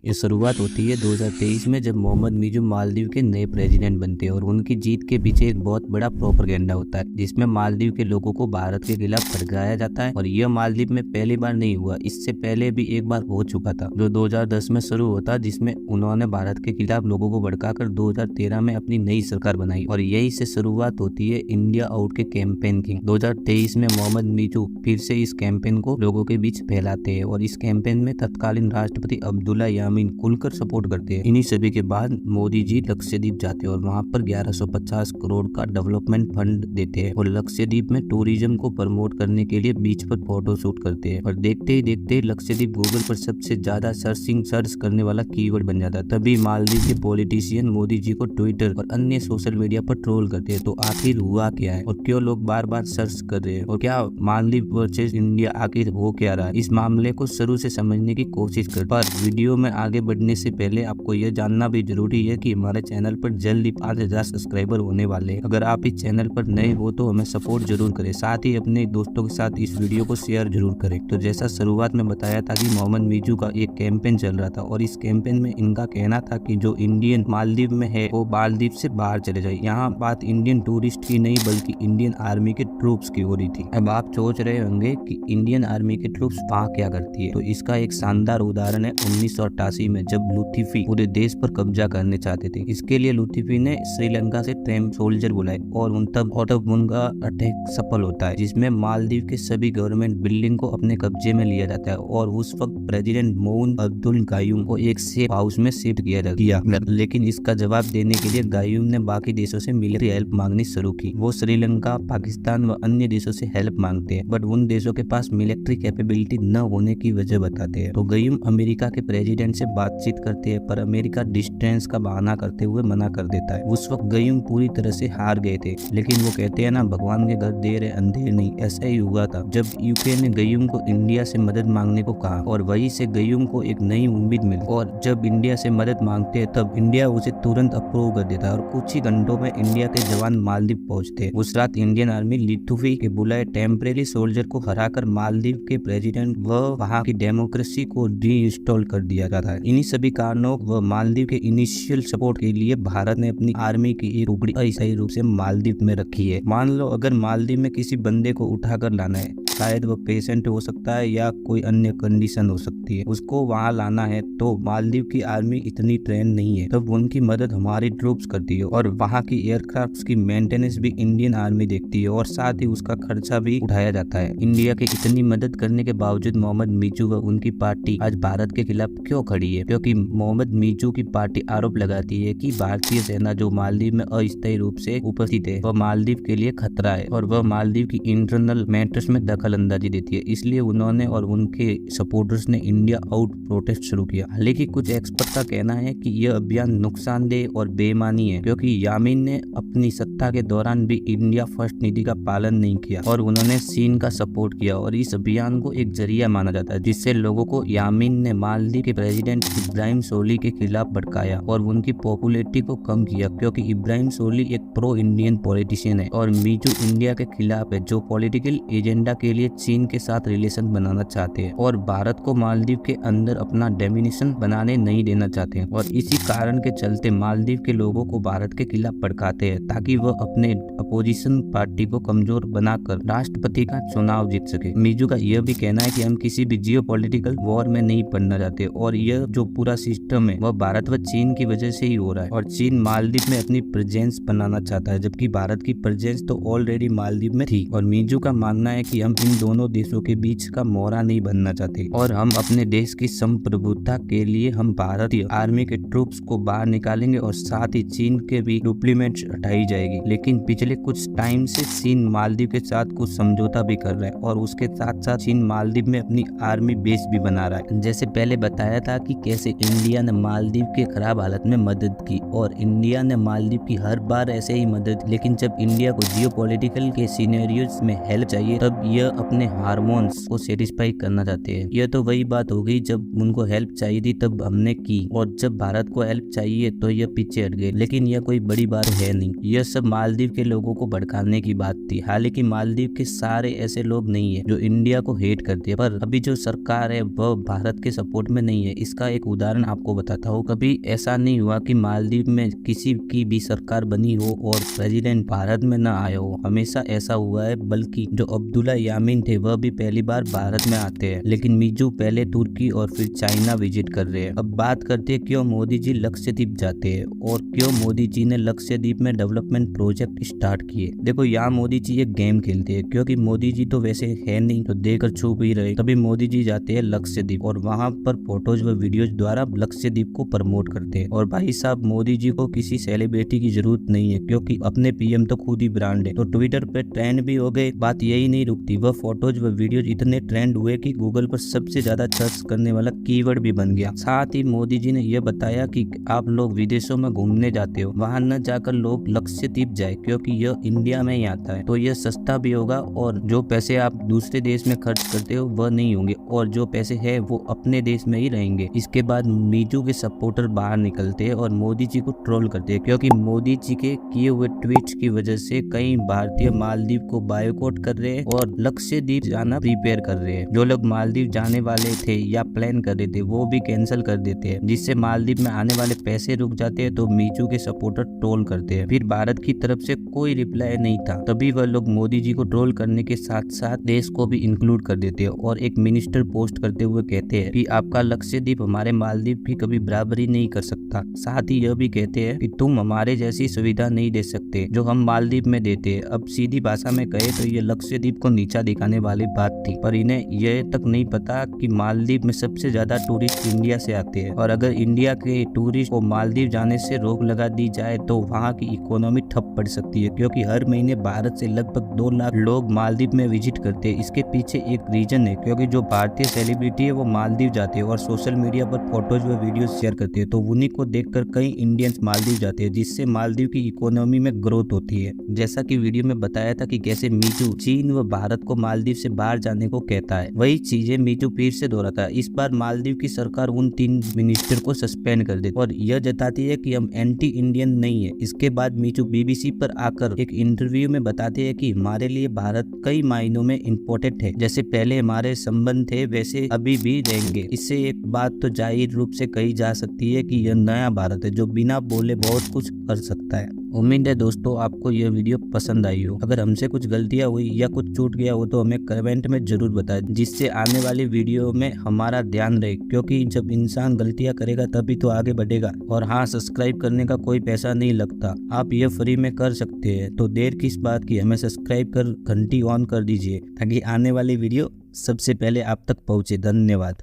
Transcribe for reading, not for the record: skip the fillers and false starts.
ये शुरुआत होती है 2023 में, जब मोहम्मद मिजू मालदीव के नए प्रेसिडेंट बनते हैं और उनकी जीत के पीछे एक बहुत बड़ा प्रोपेगेंडा होता है जिसमें मालदीव के लोगों को भारत के खिलाफ भड़काया जाता है। और यह मालदीव में पहली बार नहीं हुआ, इससे पहले भी एक बार हो चुका था जो 2010 में शुरू होता, जिसमें उन्होंने भारत के खिलाफ लोगों को भड़काकर 2013 में अपनी नई सरकार बनाई। और यही से शुरुआत होती है इंडिया आउट के कैंपेन की। 2023 में मोहम्मद मिजू फिर से इस कैंपेन को लोगों के बीच फैलाते हैं और इस कैंपेन में तत्कालीन राष्ट्रपति अब्दुल्ला यामीन खुलकर सपोर्ट करते हैं। इन्हीं सभी के बाद मोदी जी लक्षद्वीप जाते हैं और वहां पर 1150 करोड़ का डेवलपमेंट फंड देते हैं और लक्षद्वीप में टूरिज्म को प्रमोट करने के लिए बीच पर फोटो शूट करते हैं। और देखते ही देखते लक्षद्वीप गूगल पर सबसे ज्यादा सर्च करने वाला कीवर्ड बन जाता है। तभी मालदीव के पॉलिटिशियन मोदी जी को ट्विटर और अन्य सोशल मीडिया पर ट्रोल करते हैं। तो आखिर हुआ क्या है और क्यों लोग बार बार सर्च कर रहे हैं और क्या मालदीव वर्सेस इंडिया आखिर हो क्या रहा है, इस मामले को शुरू से समझने की कोशिश कर। पर वीडियो में आगे बढ़ने से पहले आपको यह जानना भी जरूरी है कि हमारे चैनल पर जल्द ही 5000 सब्सक्राइबर होने वाले हैं। अगर आप इस चैनल पर नए हो तो हमें सपोर्ट जरूर करें, साथ ही अपने दोस्तों के साथ इस वीडियो को शेयर जरूर करें। तो जैसा शुरुआत में बताया था कि मोहम्मद मिजू का एक कैंपेन चल रहा था और इस कैंपेन में इनका कहना था कि जो इंडियन मालदीव में है वो मालदीव से बाहर चले जाए। यहाँ बात इंडियन टूरिस्ट की नहीं बल्कि इंडियन आर्मी के ट्रूप्स की हो रही थी। अब आप सोच रहे होंगे कि इंडियन आर्मी के ट्रूप्स वहाँ क्या करती है, तो इसका एक शानदार उदाहरण है 1988 में, जब लुथिफी पूरे देश पर कब्जा करने चाहते थे। इसके लिए लुथिफी ने श्रीलंका से ट्रेन सोल्जर बुलाए और तब उनका अटैक सफल होता है जिसमें मालदीव के सभी गवर्नमेंट बिल्डिंग को अपने कब्जे में लिया जाता है। और उस वक्त प्रेसिडेंट मोहन अब्दुल गायूम को एक सेफ हाउस में शिफ्ट किया, लेकिन इसका जवाब देने के लिए गायूम ने बाकी देशों से मिलिट्री हेल्प मांगनी शुरू की। वो श्रीलंका, पाकिस्तान व अन्य देशों से हेल्प मांगते हैं, बट उन देशों के पास मिलिट्री कैपेबिलिटी न होने की वजह बताते हैं। तो गायूम अमेरिका के प्रेसिडेंट से बातचीत करते हैं, पर अमेरिका डिस्टेंस का बहाना करते हुए मना कर देता है। उस वक्त गायूम पूरी तरह से हार गए थे, लेकिन वो कहते हैं ना, भगवान के घर देर है अंधेर नहीं। ऐसा ही हुआ था जब यूके ने गायूम को इंडिया से मदद मांगने को कहा और वहीं से गायूम को एक नई उम्मीद मिली। और जब इंडिया से मदद मांगते हैं तब इंडिया उसे तुरंत अप्रूव कर देता है और कुछ ही घंटों में इंडिया के जवान मालदीव पहुंचते हैं। उस रात इंडियन आर्मी लुथिफी के बुलाए टेम्परेरी सोल्जर को हराकर मालदीव के प्रेसिडेंट व वहां की डेमोक्रेसी को रीइंस्टॉल कर दिया जाता है। इन्हीं सभी कारणों व मालदीव के इनिशियल सपोर्ट के लिए भारत ने अपनी आर्मी की एक टुकड़ी अस्थायी रूप से मालदीव में रखी है। मान लो अगर मालदीव में किसी बंदे को उठाकर लाना है, शायद वो पेशेंट हो सकता है या कोई अन्य कंडीशन हो सकती है, उसको वहां लाना है, तो मालदीव की आर्मी इतनी ट्रेन नहीं है, तब उनकी मदद हमारी ट्रूप्स करती है और वहां की एयरक्राफ्ट की मेंटेनेंस भी इंडियन आर्मी देखती है और साथ ही उसका खर्चा भी उठाया जाता है। इंडिया की इतनी मदद करने के बावजूद मोहम्मद मिजू व उनकी पार्टी आज भारत के खिलाफ क्यों खड़ी है? क्योंकि मोहम्मद मिजू की पार्टी आरोप लगाती है कि भारतीय सेना जो मालदीव में अस्थायी रूप से उपस्थित है वह मालदीव के लिए खतरा है और वह मालदीव की इंटरनल मैटर्स में दखल अंदाजी देती है। इसलिए उन्होंने और उनके सपोर्टर्स ने इंडिया आउट प्रोटेस्ट शुरू किया। हालांकि कुछ एक्सपर्ट का कहना है कि यह अभियान नुकसानदेह और बेईमानी है, क्योंकि यामीन ने अपनी सत्ता के दौरान भी इंडिया फर्स्ट नीति का पालन नहीं किया और उन्होंने चीन का सपोर्ट किया और इस अभियान को एक जरिया माना जाता है जिससे लोगों को यामीन ने मालदीव के प्रेसिडेंट इब्राहिम सोली के खिलाफ भड़काया और उनकी पॉपुलैरिटी को कम किया, क्योंकि इब्राहिम सोली एक प्रो इंडियन पॉलिटिशियन है और मिजू इंडिया के खिलाफ है जो पॉलिटिकल एजेंडा के लिए चीन के साथ रिलेशन बनाना चाहते हैं और भारत को मालदीव के अंदर अपना डोमिनेशन बनाने नहीं देना चाहते हैं। और इसी कारण के चलते मालदीव के लोगों को भारत के खिलाफ भड़काते हैं ताकि वह अपने अपोजिशन पार्टी को कमजोर बनाकर राष्ट्रपति का चुनाव जीत सके। मिजू का यह भी कहना है कि हम किसी भी जियोपॉलिटिकल वॉर में नहीं पड़ना चाहते और यह जो पूरा सिस्टम है वह भारत व चीन की वजह से ही हो रहा है और चीन मालदीव में अपनी प्रेजेंस बनाना चाहता है, जबकि भारत की प्रेजेंस तो ऑलरेडी मालदीव में थी। और मिजू का मानना है कि हम इन दोनों देशों के बीच का मोहरा नहीं बनना चाहते और हम अपने देश की संप्रभुता के लिए हम भारतीय आर्मी के ट्रूप्स को बाहर निकालेंगे और साथ ही चीन के भी डिप्लोमेट्स हटाई जाएगी। लेकिन पिछले कुछ टाइम से चीन मालदीव के साथ कुछ समझौता भी कर रहा है और उसके साथ साथ चीन मालदीव में अपनी आर्मी बेस भी बना रहा है। जैसे पहले बताया था कि कैसे इंडिया ने मालदीव के खराब हालत में मदद की और इंडिया ने मालदीव की हर बार ऐसे ही मदद, लेकिन जब इंडिया को जियोपॉलिटिकल के सिनेरियोज में हेल्प चाहिए तब यह अपने हार्मोन्स को सेटिस्फाई करना चाहते हैं। यह तो वही बात हो गई, जब उनको हेल्प चाहिए थी तब हमने की और जब भारत को हेल्प चाहिए तो यह पीछे हट गए। लेकिन यह कोई बड़ी बात है नहीं, यह सब मालदीव के लोगों को भड़काने की बात थी। हालांकि मालदीव के सारे ऐसे लोग नहीं है जो इंडिया को हेट करते हैं, पर अभी जो सरकार है वह भारत के सपोर्ट में नहीं है। इसका एक उदाहरण आपको बताता हूँ। कभी ऐसा नहीं हुआ कि मालदीव में किसी की भी सरकार बनी हो और प्रेसिडेंट भारत में न आया हो। हमेशा ऐसा हुआ है, बल्कि जो अब्दुल्ला यामीन थे वह भी पहली बार भारत में आते हैं, लेकिन मीजू पहले तुर्की और फिर चाइना विजिट कर रहे हैं। अब बात करते हैं क्यों मोदी जी लक्षद्वीप जाते हैं और क्यों मोदी जी ने लक्षद्वीप में डेवलपमेंट प्रोजेक्ट स्टार्ट किए। देखो, यहाँ मोदी जी एक गेम खेलते हैं, क्योंकि मोदी जी तो वैसे है नहीं तो देकर छुप ही रहे। तभी मोदी जी जाते हैं लक्षद्वीप और वहां पर फोटोज व वीडियोज द्वारा लक्षद्वीप को प्रमोट करते हैं। और भाई साहब, मोदी जी को किसी सेलिब्रिटी की जरूरत नहीं है, क्योंकि अपने पीएम तो खुद ही ब्रांड है। तो ट्विटर पे ट्रेंड भी हो गए। बात यही नहीं रुकती, वह फोटोज व वीडियोज इतने ट्रेंड हुए कि गूगल पर सबसे ज्यादा सर्च करने वाला कीवर्ड भी बन गया। साथ ही मोदी जी ने यह बताया कि आप लोग विदेशों में घूमने जाते हो, वहां न जाकर लोग लक्षद्वीप जाए, क्योंकि यह इंडिया में ही आता है, तो यह सस्ता भी होगा और जो पैसे आप दूसरे देश में खर्च करते हो वह नहीं होंगे, और जो पैसे है वो अपने देश में ही रहेंगे। इसके बाद मीजू के सपोर्टर बाहर निकलते हैं और मोदी जी को ट्रोल करते हैं, क्योंकि मोदी जी के किए हुए ट्वीट्स की वजह से कई भारतीय मालदीव को बायकॉट कर रहे हैं और लक्षद्वीप जाना प्रिपेयर कर रहे हैं। जो लोग मालदीव जाने वाले थे या प्लान कर रहे थे वो भी कैंसिल कर देते हैं, जिससे मालदीव में आने वाले पैसे रुक जाते हैं। तो मीजू के सपोर्टर ट्रोल करते हैं। फिर भारत की तरफ से कोई रिप्लाई नहीं था, तभी वह लोग मोदी जी को ट्रोल करने के साथ साथ देश को भी इंक्लूड कर देते हैं और एक मिनिस्टर पोस्ट करते हुए कहते हैं कि आपका लक्षद्वीप हमारे मालदीव की कभी बराबरी नहीं कर सकता। साथ ही यह भी कहते हैं कि तुम हमारे जैसी सुविधा नहीं दे सकते जो हम मालदीव में देते हैं। अब सीधी भाषा में कहे तो ये लक्षद्वीप को नीचा दिखाने वाली बात थी, पर इन्हें यह तक नहीं पता कि मालदीव में सबसे ज्यादा टूरिस्ट इंडिया से आते हैं, और अगर इंडिया के टूरिस्ट को मालदीव जाने से रोक लगा दी जाए तो वहाँ की इकोनॉमी ठप पड़ सकती है, क्योंकि हर महीने भारत से लगभग 2 लाख लोग मालदीव में विजिट करते हैं। इसके पीछे एक रीजन है, क्योंकि जो भारतीय सेलिब्रिटी है वो मालदीव जाते हैं और सोशल मीडिया पर फोटोज व वीडियो शेयर करते हैं, तो उन्हीं को देखकर कई इंडियंस मालदीव जाते हैं, जिससे मालदीव की इकोनॉमी में ग्रोथ होती है। जैसा कि वीडियो में बताया था कि कैसे मीजू चीन व भारत को मालदीव से बाहर जाने को कहता है, वही चीजें मीजू फिर से दोहराता है। इस बार मालदीव की सरकार उन 3 मिनिस्टर को सस्पेंड कर देती और यह जताती है कि हम एंटी इंडियन नहीं है। इसके बाद मीजू बीबीसी पर आकर एक इंटरव्यू में बताते हैं कि हमारे लिए भारत कई मायनों में इम्पोर्टेंट है, जैसे पहले हमारे संबंध थे वैसे अभी भी रहेंगे। इससे एक बात तो जाहिर रूप से कही जा सकती है कि यह नया भारत है जो बिना बोले बहुत कुछ कर सकता है। उम्मीद है दोस्तों आपको यह वीडियो पसंद आई हो। अगर हमसे कुछ गलतियां हुई या कुछ छूट गया हो तो हमें कमेंट में जरूर बताएं, जिससे आने वाली वीडियो में हमारा ध्यान रहे, क्योंकि जब इंसान गलतियां करेगा तभी तो आगे बढ़ेगा। और हाँ, सब्सक्राइब करने का कोई पैसा नहीं लगता, आप ये फ्री में कर सकते हैं, तो देर किस बात की, हमें सब्सक्राइब कर घंटी ऑन कर दीजिए ताकि आने वाली वीडियो सबसे पहले आप तक पहुंचे। धन्यवाद।